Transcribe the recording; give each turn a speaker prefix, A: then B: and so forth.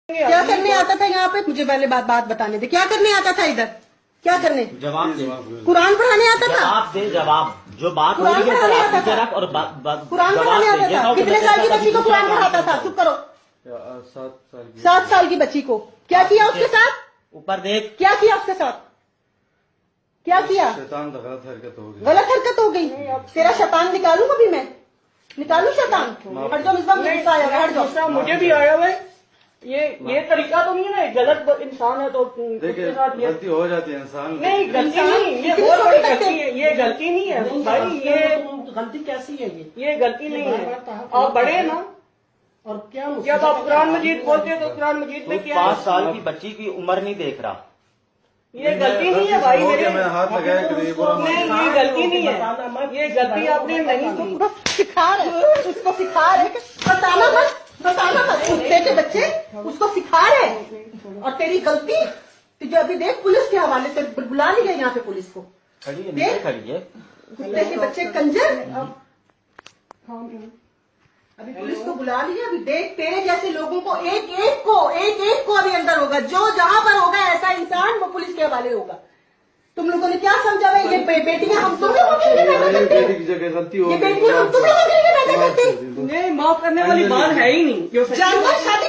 A: क्या करने आता था यहाँ पे? मुझे पहले बात बताने दे। क्या करने आता था इधर? क्या करने?
B: जवाब दे।
A: कुरान पढ़ाने आता था?
B: जवाब दे। जवाब जो बात हो
A: कुरान
B: रही है
A: पढ़ाने आता
B: नीचे
A: था?
B: रख और
A: कुरान पढ़ाने आता था? कितने साल की बच्ची को कुरान पढ़ाता था? चुप करो। 7 साल की बच्ची को क्या किया उसके साथ?
B: ऊपर देख।
A: क्या किया उसके साथ? क्या किया?
C: शैतान गलत हरकत हो गई।
A: गलत हरकत हो गई। तेरा शैतान निकालू कभी मैं? निकालू शैतान? हट जाओ मिसबा, मुझे गुस्सा आया। हट जाओ।
D: मुझे भी आया हुआ है। ये तरीका तो नहीं है ना, गलत इंसान है तो
C: देखिए गलती हो जाती है इंसान।
D: नहीं गलती नहीं, ये बहुत बड़ी गलती है। ये गलती नहीं है भाई, ये
E: गलती कैसी है?
D: ये गलती नहीं है। आप बड़े हैं ना,
E: और क्या
D: जब आप कुरान मजीद बोलते हो तो कुरान मजीद में क्या
B: 5
D: है?
B: साल की बच्ची की उम्र नहीं देख रहा।
D: ये गलती नहीं है भाई मेरे।
C: मैं हाथ लगाया करीब और
D: नहीं ये गलती नहीं है, ये गलती आपने नहीं की।
A: उसको सिखा रहे, उसको सिखा रहे कि बताना मत, बताना मत। कुत्ते के बच्चे उसको सिखा रहे। और तेरी गलती तुझे अभी देख पुलिस के हवाले से बुला ली गई यहाँ पे पुलिस को।
B: खड़ी है नीचे खड़ी है।
A: कुत्ते के बच्चे कंजर। अभी पुलिस को बुला लिया। अभी देख तेरे जैसे लोगों को एक एक को अभी अंदर होगा। जो जहां पर होगा ऐसा इंसान वो पुलिस के हवाले होगा। तुम लोगों ने क्या समझा है? ये बेटियां हम तुम लोगों के लिए पैदा करते हैं।
C: बेटी की जगह गलती हो
A: ये बेटियां हम तुम लोगों के लिए पैदा करते हैं।
D: नहीं माफ करने वाली बात है ही नहीं।
A: जानवर शादी